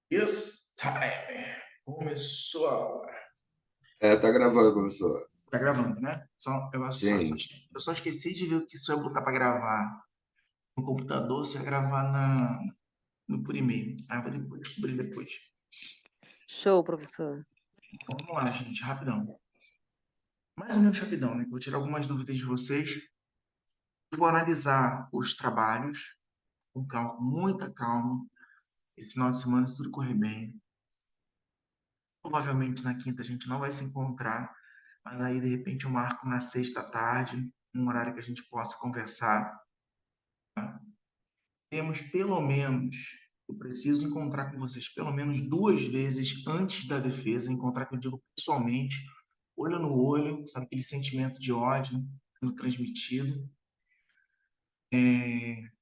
This time. Começou a aula. Tá gravando, professor. Tá gravando, né? Sim. Eu só esqueci de ver o que você vai botar para gravar no computador, você vai gravar por e-mail. Ah, eu vou descobrir depois. Show, professor. Vamos lá, gente, rapidão. Mais ou menos rapidão, né? Vou tirar algumas dúvidas de vocês. Vou analisar os trabalhos com calma, com muita calma. Esse final de semana, se tudo correr bem. Provavelmente na quinta a gente não vai se encontrar, mas aí de repente eu marco na sexta à tarde, um horário que a gente possa conversar. Temos pelo menos, eu preciso encontrar com vocês pelo menos 2 vezes antes da defesa, encontrar que eu digo pessoalmente, olho no olho, sabe aquele sentimento de ódio sendo transmitido.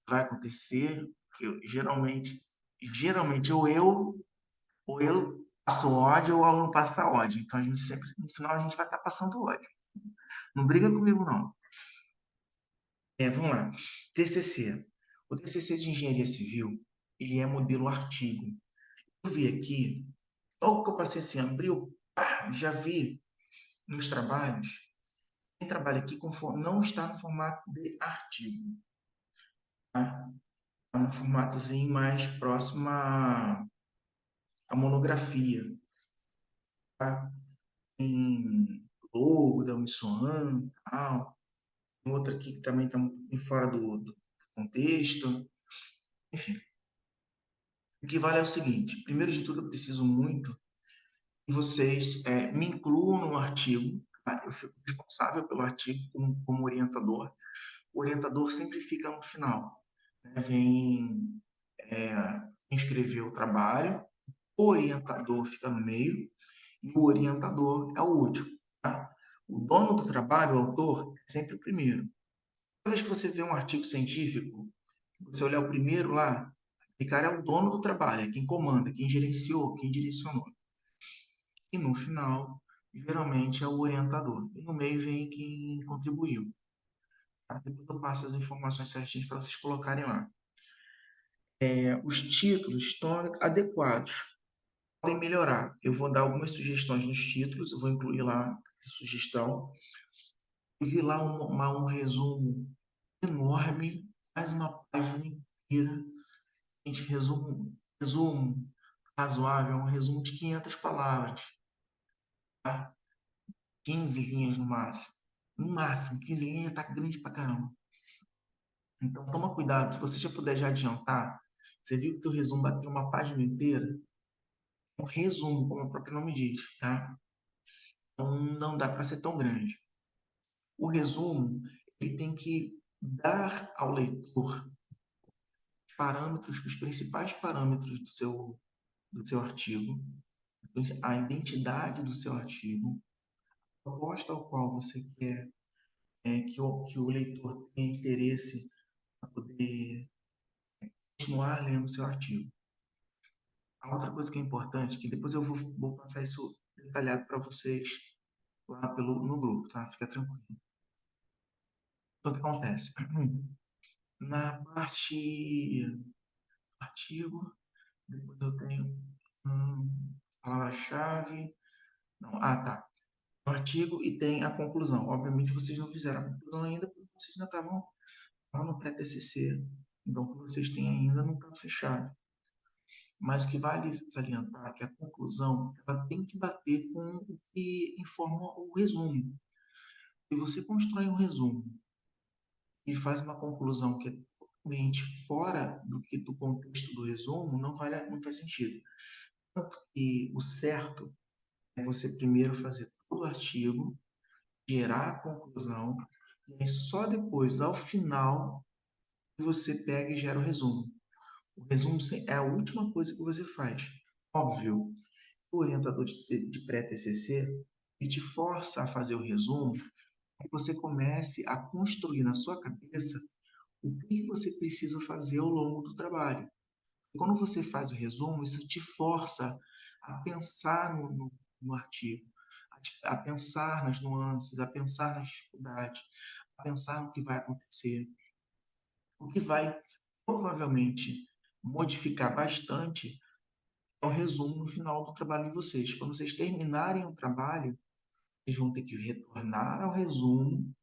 Vai acontecer, geralmente ou eu passo ódio ou o aluno passa ódio. Então a gente sempre, no final, a gente vai estar passando ódio. Não briga comigo, não. Vamos lá. TCC. O TCC de Engenharia Civil, ele é modelo artigo. Eu vi aqui, logo que eu passei assim, abriu, já vi nos trabalhos, quem trabalha aqui não está no formato de artigo, tá? Está no formatozinho mais próximo à monografia, tá? Tem logo da Uniswan, tal. Tem outra aqui que também está um pouquinho fora do contexto. Enfim, o que vale é o seguinte, primeiro de tudo eu preciso muito que vocês me incluam no artigo, tá? Eu fico responsável pelo artigo como orientador. O orientador sempre fica no final, né? Vem inscrever o trabalho, o orientador fica no meio e o orientador é o último, tá? O dono do trabalho, o autor, é sempre o primeiro. Toda vez que você vê um artigo científico, você olhar o primeiro lá, aquele cara é o dono do trabalho, é quem comanda, quem gerenciou, quem direcionou. E no final, geralmente é o orientador. E no meio vem quem contribuiu. Tá? Depois eu passo as informações certinhas para vocês colocarem lá. Os títulos estão adequados. Podem melhorar. Eu vou dar algumas sugestões nos títulos, eu vou incluir lá a sugestão. Eu vi lá um resumo enorme, quase uma página inteira. Gente, resumo razoável, um resumo de 500 palavras. Tá? 15 linhas no máximo. No máximo, 15 linhas já tá grande pra caramba. Então, toma cuidado. Se você já puder já adiantar, você viu que o teu resumo bateu uma página inteira? Um resumo, como o próprio nome diz, tá? Então, não dá para ser tão grande. O resumo, ele tem que dar ao leitor parâmetros, os principais parâmetros do seu artigo, a identidade do seu artigo, a proposta ao qual você quer que o leitor tenha interesse para poder continuar lendo o seu artigo. A outra coisa que é importante, que depois eu vou passar isso detalhado para vocês lá no grupo, tá? Fica tranquilo. Então, o que acontece? Na parte artigo, depois eu tenho palavra-chave. Não, tá. O artigo e tem a conclusão. Obviamente, vocês não fizeram a conclusão ainda, porque vocês ainda estavam no pré-TCC. Então, o que vocês têm ainda não está fechado. Mas o que vale salientar é que a conclusão ela tem que bater com o que informa o resumo. Se você constrói um resumo e faz uma conclusão que é totalmente fora do contexto do resumo, não faz sentido. Tanto que o certo é você primeiro fazer todo o artigo, gerar a conclusão, e aí só depois, ao final, você pega e gera o resumo. O resumo é a última coisa que você faz. Óbvio, o orientador de pré-TCC ele te força a fazer o resumo para que você comece a construir na sua cabeça o que você precisa fazer ao longo do trabalho. Quando você faz o resumo, isso te força a pensar no artigo, a pensar nas nuances, a pensar nas dificuldades, a pensar no que vai acontecer, o que vai provavelmente modificar bastante é o resumo no final do trabalho de vocês. Quando vocês terminarem o trabalho, vocês vão ter que retornar ao resumo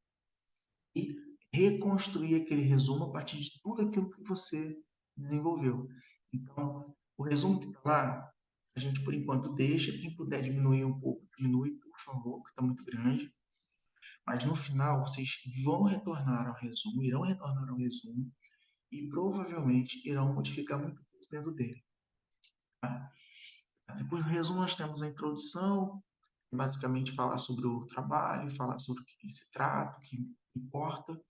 e reconstruir aquele resumo a partir de tudo aquilo que você desenvolveu. Então, o resumo que está lá, a gente por enquanto deixa, quem puder diminuir um pouco, diminui, por favor, que está muito grande. Mas no final, vocês vão retornar ao resumo, irão retornar ao resumo e provavelmente irão modificar muito dentro dele. Tá? Depois do resumo, nós temos a introdução, basicamente falar sobre o trabalho, falar sobre o que se trata, o que importa,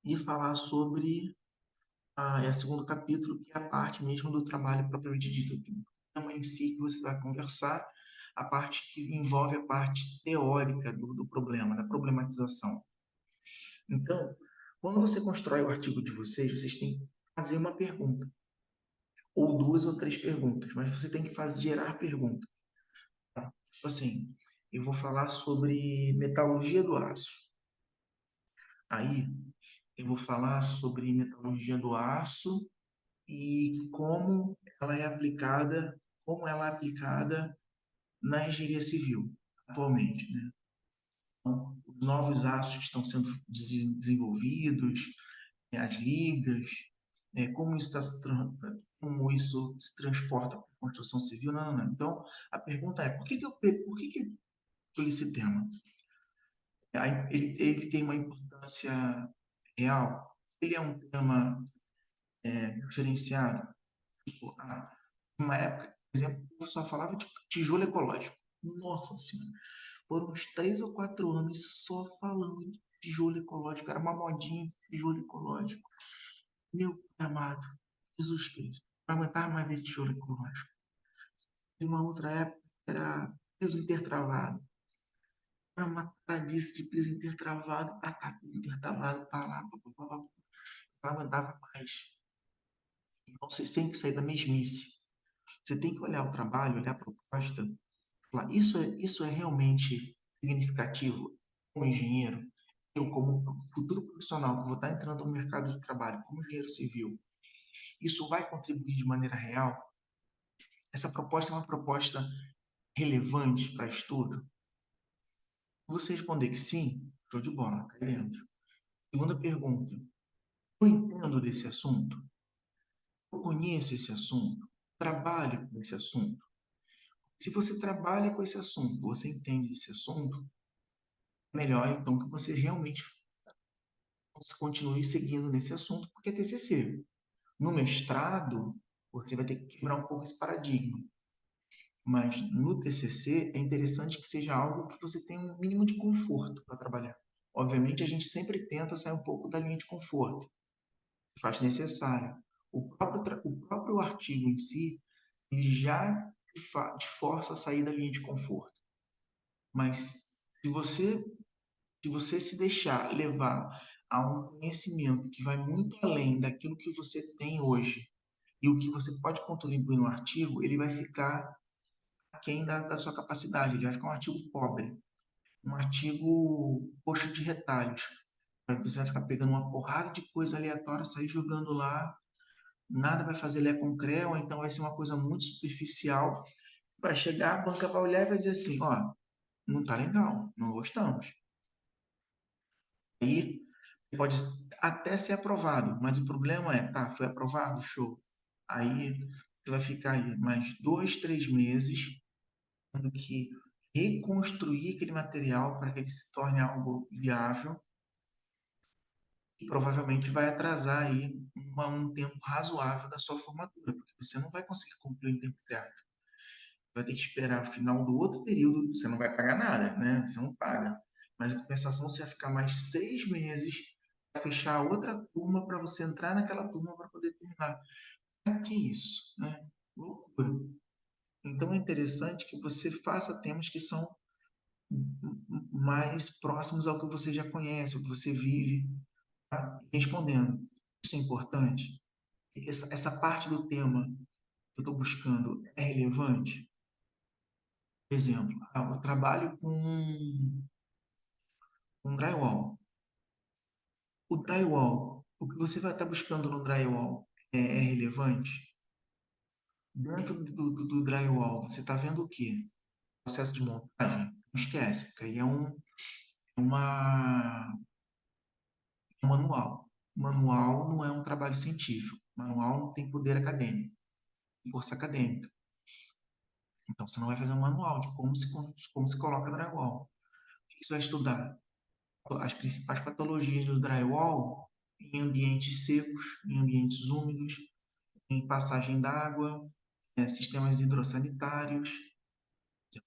e falar sobre o segundo capítulo, que é a parte mesmo do trabalho propriamente dito, o tema em si que você vai conversar, a parte que envolve a parte teórica do problema, da problematização. Então, quando você constrói o artigo de vocês têm que fazer uma pergunta, ou duas ou três perguntas, mas você tem que gerar perguntas. Tá? Tipo assim, eu vou falar sobre metalurgia do aço. Aí, eu vou falar sobre metalurgia do aço e como ela é aplicada na engenharia civil atualmente, né? Então, os novos aços que estão sendo desenvolvidos, as ligas, como isso, como isso se transporta para a construção civil, não. Então, a pergunta é, por que eu escolhi esse tema? Ele tem uma importância real? Ele é um tema diferenciado? Tipo, uma época, por exemplo, eu só falava de tijolo ecológico. Nossa Senhora, foram uns 3 ou 4 anos só falando de tijolo ecológico. Era uma modinha de tijolo ecológico. Meu pai amado, Jesus Cristo, não aguentava mais ver tijolo ecológico. E uma outra época era piso intertravado. Era uma tradição de piso intertravado, para cá, piso intertravado, para lá, não aguentava mais. Então vocês têm que sair da mesmice. Você tem que olhar o trabalho, olhar a proposta, falar, isso é realmente significativo como engenheiro? Eu, como futuro profissional que vou estar entrando no mercado de trabalho como engenheiro civil, isso vai contribuir de maneira real? Essa proposta é uma proposta relevante para estudo? Se você responder que sim, show de bola, cai dentro. Segunda pergunta, eu entendo desse assunto? Eu conheço esse assunto? Trabalho com esse assunto? Se você trabalha com esse assunto, você entende esse assunto, é melhor então que você realmente continue seguindo nesse assunto, porque é TCC. No mestrado, você vai ter que quebrar um pouco esse paradigma. Mas no TCC é interessante que seja algo que você tenha um mínimo de conforto para trabalhar. Obviamente, a gente sempre tenta sair um pouco da linha de conforto, se faz necessário. O próprio artigo em si, ele já te força a sair da linha de conforto. Mas se você se deixar levar a um conhecimento que vai muito além daquilo que você tem hoje e o que você pode contribuir no artigo, ele vai ficar aquém da sua capacidade, ele vai ficar um artigo pobre, um artigo coxa de retalhos. Você vai ficar pegando uma porrada de coisa aleatória, sair jogando lá, nada vai fazer lé com creu, então vai ser uma coisa muito superficial. Vai chegar, a banca vai olhar e vai dizer assim, ó, não tá legal, não gostamos. Aí pode até ser aprovado, mas o problema é, tá, foi aprovado, show. Aí você vai ficar aí mais 2, 3 meses tendo que reconstruir aquele material para que ele se torne algo viável e provavelmente vai atrasar aí um tempo razoável da sua formatura, porque você não vai conseguir concluir em tempo certo. Vai ter que esperar o final do outro período, você não vai pagar nada, né? Você não paga. Mas em compensação, você vai ficar mais 6 meses para fechar outra turma para você entrar naquela turma para poder terminar. Para que isso? Né? Loucura. Então é interessante que você faça temas que são mais próximos ao que você já conhece, ao que você vive, tá? Respondendo. Isso é importante? Essa parte do tema que eu estou buscando é relevante? Por exemplo, eu trabalho com drywall. O drywall, o que você vai estar buscando no drywall é relevante? Dentro do drywall, você está vendo o quê? Processo de montagem? Não esquece, porque aí é uma, um manual. Manual não é um trabalho científico. Manual não tem poder acadêmico, tem força acadêmica. Então, você não vai fazer um manual de como se coloca drywall. O que você vai estudar? As principais patologias do drywall em ambientes secos, em ambientes úmidos, em passagem d'água, sistemas hidrossanitários,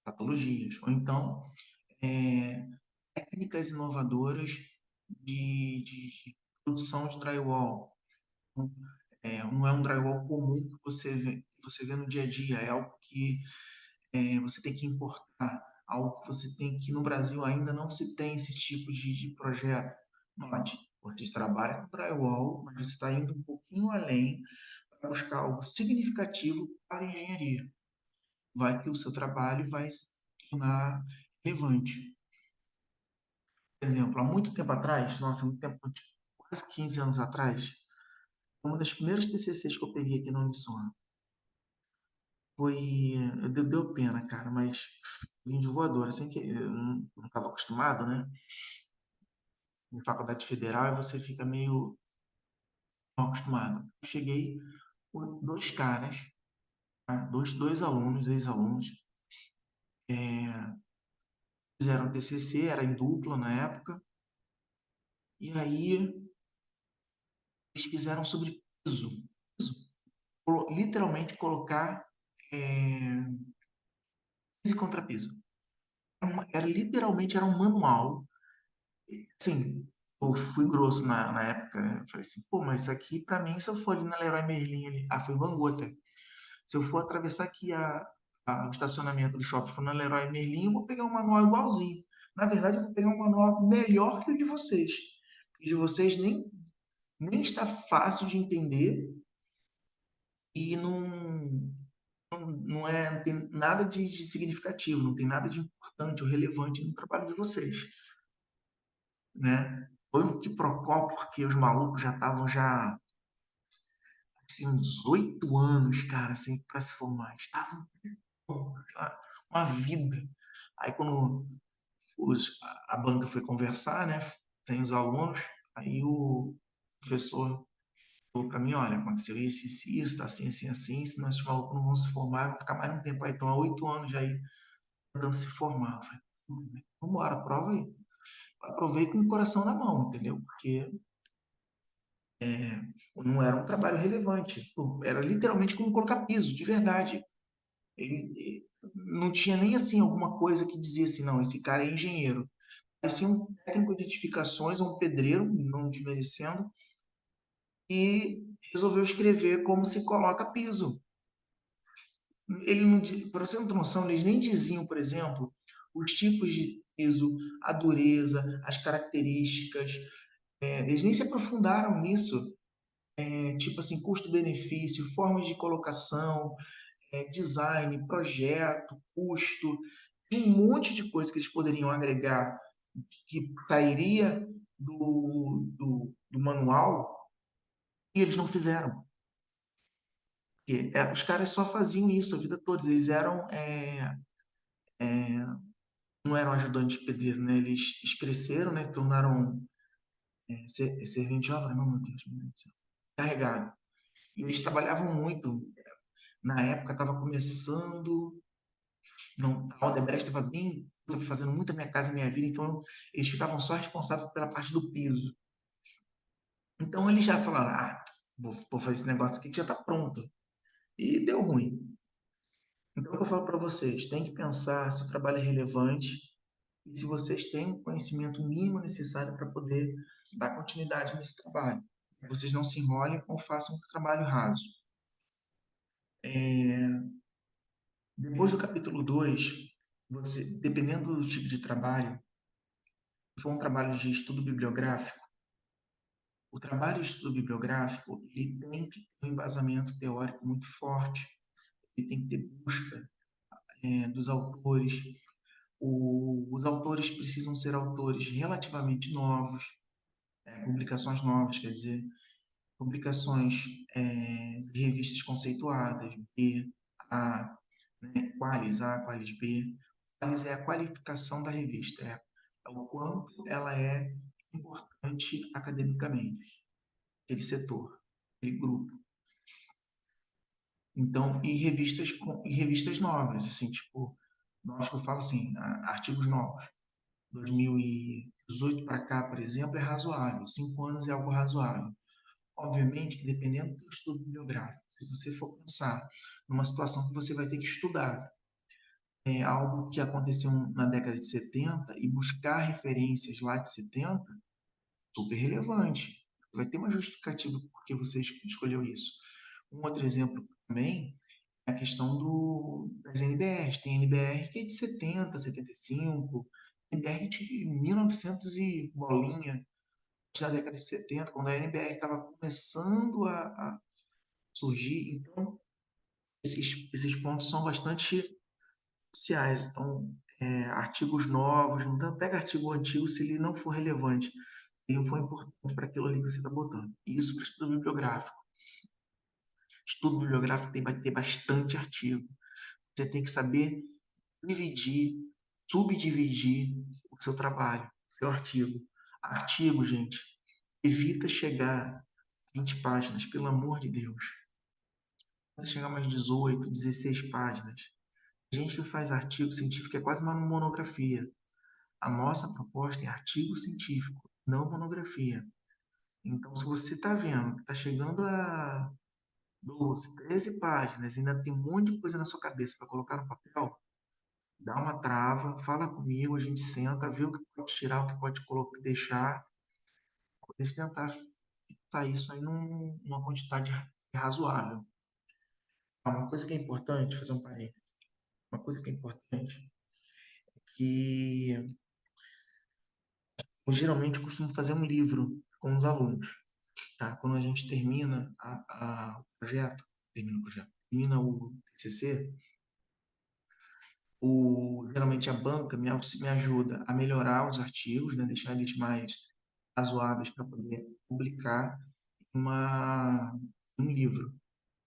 patologias. Ou então, é, técnicas inovadoras de produção de drywall. Não é um drywall comum que você vê no dia a dia, é algo que você tem que importar, algo que você tem que no Brasil ainda não se tem esse tipo de projeto. Note, você trabalha com drywall, mas você está indo um pouquinho além para buscar algo significativo para a engenharia. Vai que o seu trabalho vai se tornar relevante. Por exemplo, há muito tempo atrás, nossa, muito tempo, tipo, quase 15 anos atrás, uma das primeiras TCCs que eu peguei aqui na Uniswan foi. Deu pena, cara, mas vim de voadora, assim que eu não estava acostumado, né? Em faculdade federal, e você fica meio mal acostumado. Eu cheguei com dois caras, tá? Dois alunos, ex-alunos, fizeram TCC, era em dupla na época, e aí eles fizeram sobre piso. Piso. Literalmente colocar piso e contrapiso. Era literalmente era um manual. Assim, eu fui grosso na época, né? Eu falei assim, pô, mas isso aqui, pra mim, se eu for ali na Leroy Merlin, ali, foi Van Gogh. Se eu for atravessar aqui o estacionamento do shopping, for na Leroy Merlin, eu vou pegar um manual igualzinho. Na verdade, eu vou pegar um manual melhor que o de vocês. O de vocês nem está fácil de entender e não tem nada de significativo, não tem nada de importante ou relevante no trabalho de vocês, né? Foi um quiprocó porque os malucos já estavam já tem uns 8 anos, cara, assim, para se formar. Estavam com uma vida. Aí quando a banca foi conversar, né? Tem os alunos, aí o professor falou para mim, olha, aconteceu isso, tá assim, assim, assim, senão esses malucos não vão se formar, vão ficar mais um tempo aí, estão há 8 anos já aí tentando se formar. Eu falei, vamos embora, prova aí. Aprovei com o coração na mão, entendeu? Porque não era um trabalho relevante. Pô, era literalmente como colocar piso, de verdade. Ele não tinha nem assim alguma coisa que dizia assim, não, esse cara é engenheiro. Parecia um técnico de edificações, um pedreiro, não desmerecendo, e resolveu escrever como se coloca piso. Ele não, para você não ter noção, eles nem diziam, por exemplo, os tipos de piso, a dureza, as características, eles nem se aprofundaram nisso, tipo assim, custo-benefício, formas de colocação, design, projeto, custo, tem um monte de coisa que eles poderiam agregar que sairia do manual e eles não fizeram. Porque, os caras só faziam isso a vida toda. Eles não eram ajudantes de pedreiro, né? Eles cresceram, né? Tornaram servente de obra, não, meu Deus, carregado. E eles trabalhavam muito. Na época estava começando, não, a Odebrecht estava bem fazendo muito a Minha Casa Minha Vida, então eles ficavam só responsáveis pela parte do piso. Então eles já falaram, vou fazer esse negócio aqui que já está pronto. E deu ruim. Então eu falo para vocês, tem que pensar se o trabalho é relevante e se vocês têm o conhecimento mínimo necessário para poder dar continuidade nesse trabalho. Vocês não se enrolem ou façam um trabalho raso. Depois do capítulo 2, você, dependendo do tipo de trabalho, se for um trabalho de estudo bibliográfico, o trabalho de estudo bibliográfico ele tem que ter um embasamento teórico muito forte, ele tem que ter busca dos autores. Os autores precisam ser autores relativamente novos, publicações novas, quer dizer, publicações de revistas conceituadas, B, A, né? Qualis A, Qualis B. Qualis é a qualificação da revista, é o quanto ela é importante academicamente, aquele setor, aquele grupo. Então, e revistas novas, assim, tipo, nós que eu falo assim, artigos novos. 2018 para cá, por exemplo, é razoável. 5 anos é algo razoável. Obviamente que dependendo do estudo bibliográfico, se você for pensar numa situação que você vai ter que estudar algo que aconteceu na década de 70 e buscar referências lá de 70, super relevante. Vai ter uma justificativa por que você escolheu isso. Um outro exemplo também é a questão das NBRs. Tem NBR que é de 70, 75, NBR de 1900 e bolinha, da década de 70, quando a NBR estava começando a surgir. Então, esses pontos são bastante cruciais. Então, artigos novos, não pega artigo antigo se ele não for relevante, se ele não for importante para aquilo ali que você está botando. Isso para estudo bibliográfico. Estudo bibliográfico vai ter bastante artigo. Você tem que saber dividir, subdividir o seu trabalho, o seu artigo. Artigo, gente, evita chegar a 20 páginas, pelo amor de Deus. Evita chegar a mais 18, 16 páginas. A gente que faz artigo científico é quase uma monografia. A nossa proposta é artigo científico, não monografia. Então, se você está vendo que está chegando a 12, 13 páginas, e ainda tem um monte de coisa na sua cabeça para colocar no papel, dá uma trava, fala comigo, a gente senta, vê o que pode tirar, o que pode colocar, deixar, poder tentar fixar isso aí numa quantidade razoável. Uma coisa que é importante, fazer um parênteses, uma coisa que é importante, que eu geralmente costumo fazer um livro com os alunos, tá? Quando a gente termina o projeto, termina o TCC, geralmente a banca me ajuda a melhorar os artigos, né? Deixar eles mais razoáveis para poder publicar uma, um livro.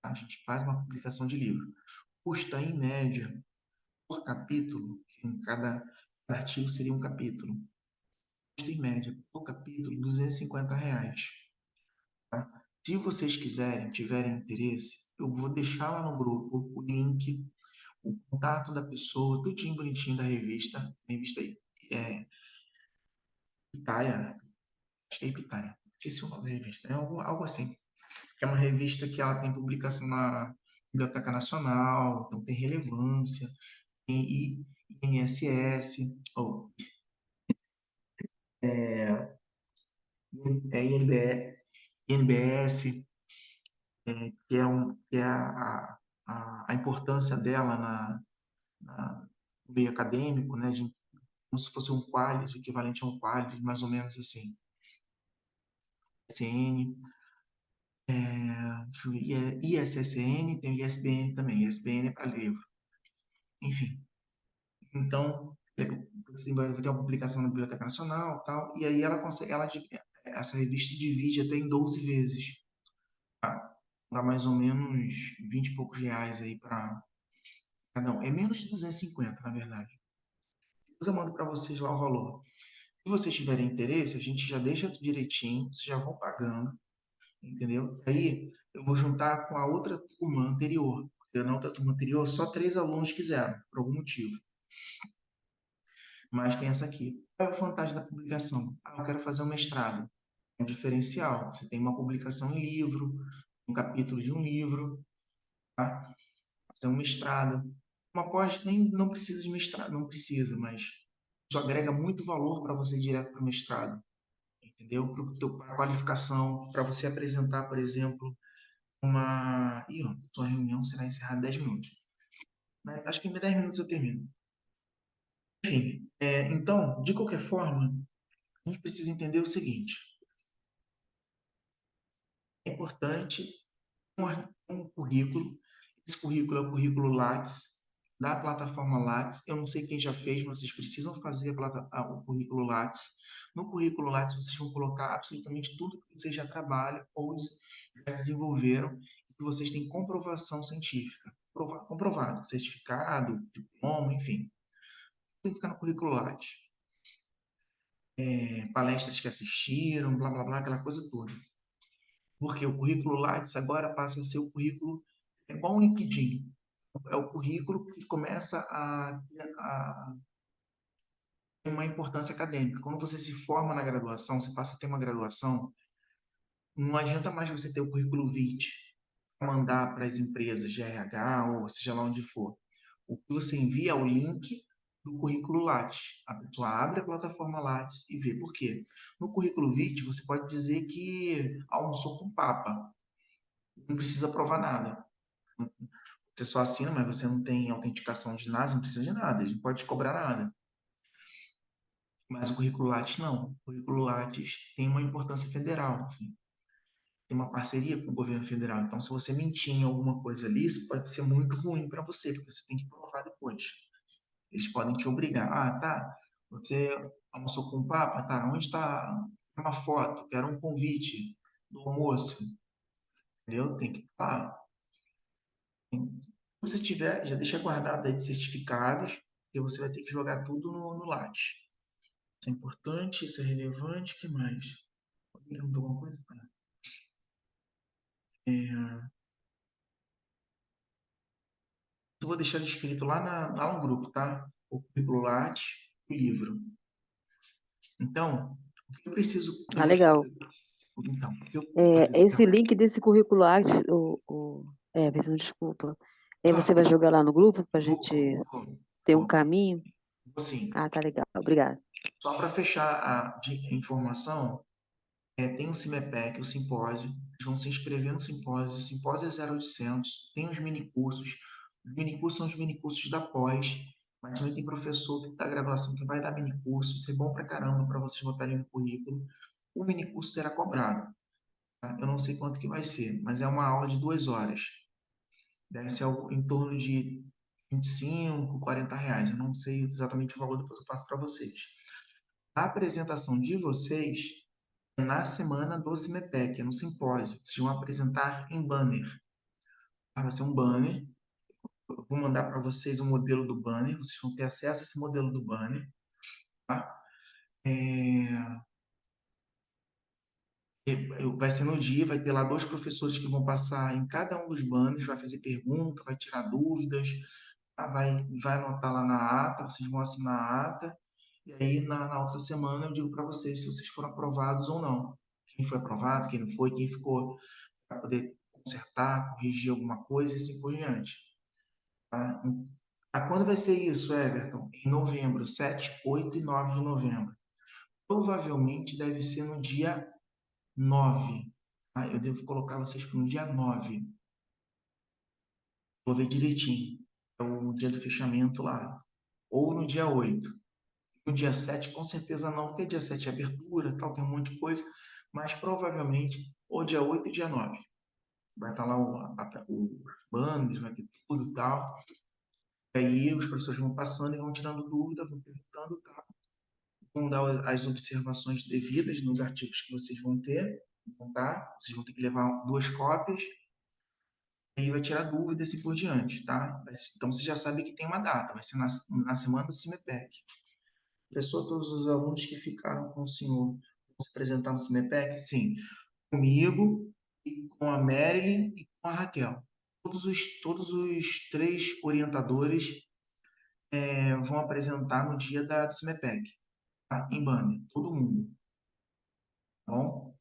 Tá? A gente faz uma publicação de livro. Custa, em média, por capítulo, em cada artigo seria um capítulo, custa, em média, por capítulo, R$ 250. Tá? Se vocês quiserem, tiverem interesse, eu vou deixar lá no grupo o link, o contato da pessoa, tudinho bonitinho da revista é, Pitaia, acho que é Pitaia, esqueci o nome da revista, é algo assim. É uma revista que ela tem publicação na Biblioteca Nacional, então tem relevância, tem INSS, ou INBS, que é a importância dela no meio acadêmico, né, como se fosse um Qualis, o equivalente a um Qualis, mais ou menos assim. CN, ISSN, tem o ISBN também, ISBN é para livro. Enfim, então, vai ter uma publicação na Biblioteca Nacional, tal, e aí ela consegue, essa revista divide até em 12 vezes, tá? Dá mais ou menos 20 e poucos reais aí para cada um. É menos de 250, na verdade. Depois eu mando para vocês lá o valor. Se vocês tiverem interesse, a gente já deixa direitinho, vocês já vão pagando, entendeu? Aí eu vou juntar com a outra turma anterior, porque na outra turma anterior só 3 alunos quiseram, por algum motivo. Mas tem essa aqui. Qual é a vantagem da publicação? Eu quero fazer um mestrado. É um diferencial. Você tem uma publicação em livro, um capítulo de um livro, tá? Fazer um mestrado. Uma pós nem não precisa de mestrado, não precisa, mas isso agrega muito valor para você ir direto para o mestrado, entendeu? Para a qualificação, para você apresentar, por exemplo, uma. Ih, ó, sua reunião será encerrada em 10 minutos. Mas acho que em 10 minutos eu termino. Enfim, então, de qualquer forma, a gente precisa entender o seguinte: é importante um currículo. Esse currículo é o currículo Lattes, da plataforma Lattes. Eu não sei quem já fez, mas vocês precisam fazer o currículo Lattes. No currículo Lattes, vocês vão colocar absolutamente tudo que vocês já trabalham ou já desenvolveram. que vocês têm comprovação científica. Comprovado, certificado, diploma, enfim. Tem que ficar no currículo Lattes. Palestras que assistiram, blá, blá, blá, aquela coisa toda. Porque o currículo Lattes agora passa a ser o currículo, é igual o LinkedIn. É o currículo que começa a ter uma importância acadêmica. Quando você se forma na graduação, você passa a ter uma graduação, não adianta mais você ter o currículo vitae para mandar para as empresas de RH ou seja lá onde for. O que você envia é o link do currículo Lattes. A pessoa abre a plataforma Lattes e vê. Por quê? No currículo vitae, você pode dizer que almoçou com o Papa. Não precisa provar nada. Você só assina, mas você não tem autenticação de nada, não precisa de nada, eles não podem te cobrar nada. Mas o currículo Lattes não. O currículo Lattes tem uma importância federal, assim. Tem uma parceria com o governo federal. Então, se você mentir em alguma coisa ali, isso pode ser muito ruim para você, porque você tem que provar depois. Eles podem te obrigar. Ah, tá, você almoçou com o Papa? Tá, onde está uma foto? Quero um convite do almoço. Entendeu? Tem que estar lá. Se você tiver, já deixa guardado aí de certificados, porque você vai ter que jogar tudo no Lattes. Isso é importante, isso é relevante, o que mais? Alguém perguntou alguma coisa? Eu vou deixar escrito lá no grupo, tá? O currículo Lattes, o livro. Então, o que eu preciso de Ah, você? legal. Então, o que eu... Esse link desse currículo Lattes, Vitor, desculpa. Você vai jogar lá no grupo para a Vou, gente vou, ter um vou, caminho? vou sim. Ah, tá legal. Obrigada. Só para fechar a informação, tem o CIMEPEC, o simpósio, eles vão se inscrever no simpósio, o simpósio é 0800, tem os minicursos, os minicursos são os minicursos da pós, mas também tem professor da graduação que vai dar minicurso, isso é bom pra caramba para vocês botarem no currículo. O minicurso será cobrado, tá? Eu não sei quanto que vai ser, mas é uma aula de 2 horas, deve ser algo em torno de 25, R$ 40, eu não sei exatamente o valor, depois eu passo para vocês. A apresentação de vocês na semana do CIMEPEC, no simpósio. Vocês vão apresentar em banner. Vai ser um banner. Eu vou mandar para vocês o modelo do banner. Vocês vão ter acesso a esse modelo do banner. Tá? Vai ser no dia, vai ter lá 2 professores que vão passar em cada um dos banners, vai fazer pergunta, vai tirar dúvidas, tá? Vai anotar lá na ata, vocês vão assinar a ata, e aí na outra semana eu digo para vocês se vocês foram aprovados ou não. Quem foi aprovado, quem não foi, quem ficou para poder consertar, corrigir alguma coisa e assim por diante. Tá? Quando vai ser isso, Everton? Em novembro, 7, 8 e 9 de novembro. Provavelmente deve ser no dia 9. Tá? Eu devo colocar vocês para no dia 9. Vou ver direitinho. É o dia do fechamento lá. Ou no dia 8. No dia 7, com certeza não, porque dia 7 é abertura, tal, tem um monte de coisa. Mas provavelmente ou dia 8 e dia 9. Vai estar lá os banners, vai ter tudo e tal. E aí os professores vão passando e vão tirando dúvida, vão perguntando, tá? Vão dar as observações devidas nos artigos que vocês vão ter, tá? Vocês vão ter que levar 2 cópias, e aí vai tirar dúvida e assim por diante, tá? Então você já sabe que tem uma data, vai ser na semana do CIMEPEC. Professor, todos os alunos que ficaram com o senhor vão se apresentar no CIMEPEC? Sim. Comigo, e com a Marilyn e com a Raquel. Todos os 3 orientadores vão apresentar no dia do CIMEPEC, tá? Em banner, todo mundo, tá bom?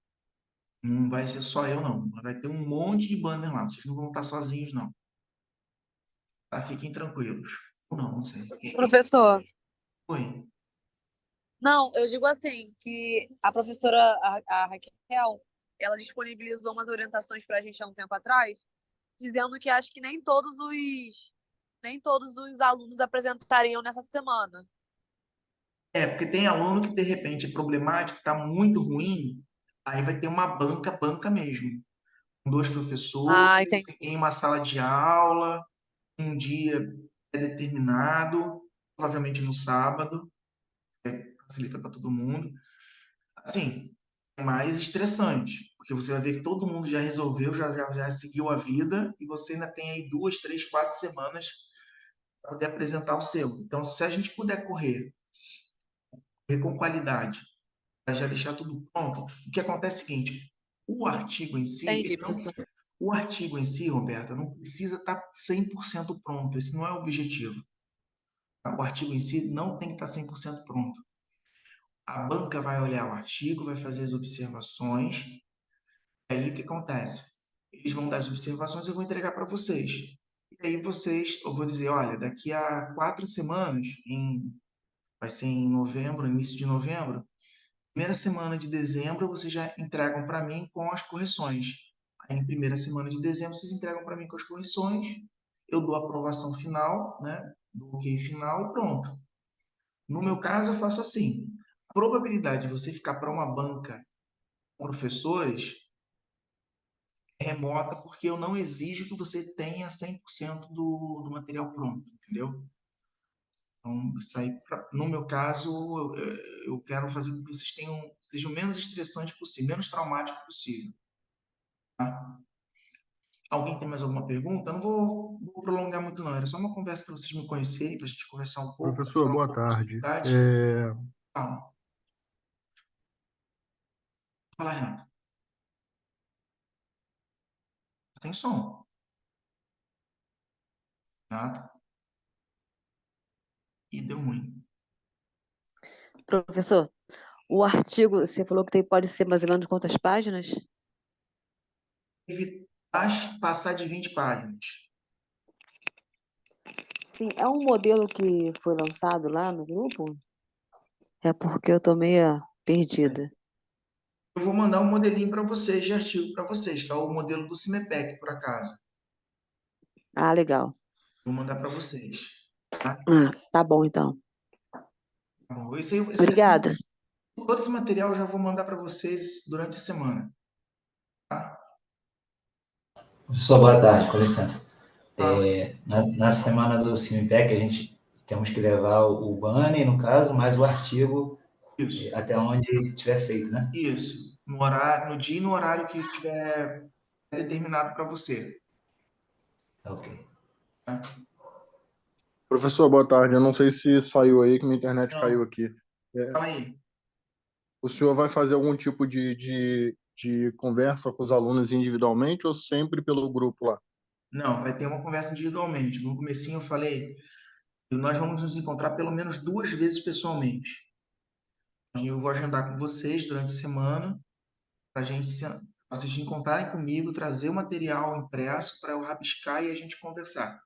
Não vai ser só eu, não. Vai ter um monte de banner lá. Vocês não vão estar sozinhos, não. Tá? Fiquem tranquilos. Ou não, não sei. Professor, Oi. não, eu digo assim, que a professora, a Raquel, ela disponibilizou umas orientações para a gente há um tempo atrás, dizendo que acho que nem todos os alunos apresentariam nessa semana. Porque tem aluno que de repente é problemático, está muito ruim, aí vai ter uma banca mesmo. Com 2 professores, Ah, entendi. em uma sala de aula, em um dia determinado, provavelmente no sábado, facilita para todo mundo. Assim, é mais estressante. Porque você vai ver que todo mundo já resolveu, já seguiu a vida, e você ainda tem aí 2, 3, 4 semanas para poder apresentar o seu. Então, se a gente puder correr com qualidade, para já deixar tudo pronto, o que acontece é o seguinte, o artigo em si, Entendi, professor. o artigo em si, Roberta, não precisa estar 100% pronto, esse não é o objetivo. O artigo em si não tem que estar 100% pronto. A banca vai olhar o artigo, vai fazer as observações, e aí o que acontece? Eles vão dar as observações e eu vou entregar para vocês. E aí eu vou dizer, olha, daqui a 4 semanas, vai ser em novembro, início de novembro, primeira semana de dezembro vocês já entregam para mim com as correções. Aí, em primeira semana de dezembro, vocês entregam para mim com as correções, eu dou a aprovação final, né? Do ok final e pronto. No meu caso, eu faço assim. A probabilidade de você ficar para uma banca com professores é remota, porque eu não exijo que você tenha 100% do material pronto, entendeu? Então, isso aí, no meu caso, eu quero fazer com que vocês sejam o menos estressante possível, menos traumático possível. Tá? Alguém tem mais alguma pergunta? Eu não vou prolongar muito, não. Era só uma conversa para vocês me conhecerem, para a gente conversar um pouco, Professor, falar um boa pouco das tarde. novidades. Calma. Fala, Renato. Sem som. Renato. E deu ruim. Professor, o artigo, você falou que pode ser mais ou menos quantas páginas? Evitar passar de 20 páginas. Sim, é um modelo que foi lançado lá no grupo? É porque eu tô meio perdida. Eu vou mandar um modelinho para vocês, de artigo para vocês, que é o modelo do CIMEPEC, por acaso. Ah, legal. Vou mandar para vocês. Tá? Tá bom, então. Tá bom. Obrigada. Todo esse material eu já vou mandar para vocês durante a semana. Tá? Professor, boa tarde, com licença. Fala. Na semana do CIMPEC, a gente temos que levar o banner, no caso, mais o artigo Isso. até onde tiver feito, né? Isso. No dia e no horário que tiver determinado para você. Ok. Tá? Professor, boa tarde. Eu não sei se saiu aí, que minha internet caiu Não, aqui. fala aí. O senhor vai fazer algum tipo de conversa com os alunos individualmente ou sempre pelo grupo lá? Não, vai ter uma conversa individualmente. No comecinho eu falei, nós vamos nos encontrar pelo menos 2 vezes pessoalmente. Eu vou agendar com vocês durante a semana para vocês encontrarem comigo, trazer o material impresso para eu rabiscar e a gente conversar.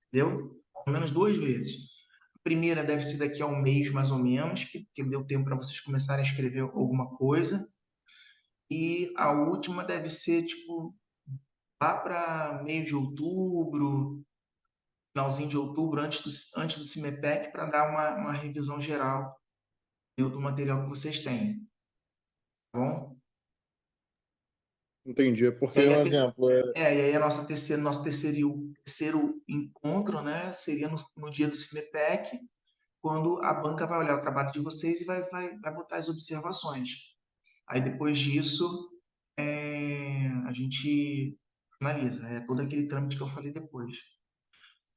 Entendeu? Pelo menos 2 vezes. A primeira deve ser daqui a um mês, mais ou menos, que deu tempo para vocês começarem a escrever alguma coisa. E a última deve ser, tipo, lá para meio de outubro, finalzinho de outubro, antes do CIMEPEC, para dar uma revisão geral do material que vocês têm. Tá bom? Entendi. É E porque, aí, um exemplo, e aí nosso terceiro encontro, né, seria no dia do CIMEPEC, quando a banca vai olhar o trabalho de vocês e vai botar as observações. Aí depois disso, a gente finaliza. É todo aquele trâmite que eu falei depois.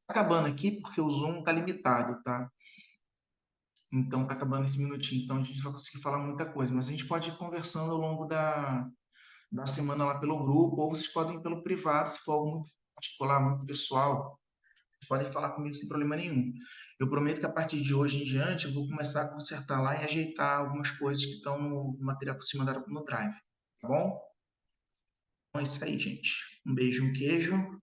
Tá acabando aqui porque o Zoom tá limitado, tá? Então tá acabando esse minutinho, então a gente vai conseguir falar muita coisa, mas a gente pode ir conversando ao longo da semana lá pelo grupo, ou vocês podem ir pelo privado, se for algo muito particular, muito pessoal, podem falar comigo sem problema nenhum. Eu prometo que a partir de hoje em diante eu vou começar a consertar lá e ajeitar algumas coisas que estão no material que vocês mandaram no Drive, tá bom? Então é isso aí, gente. Um beijo, um queijo.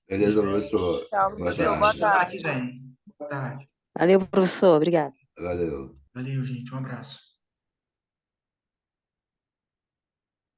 Beleza, professor. Tchau, Boa professor. Boa tarde. Semana que tarde. vem. Boa tarde. Valeu, professor. Obrigada. Valeu. Valeu, gente. Um abraço.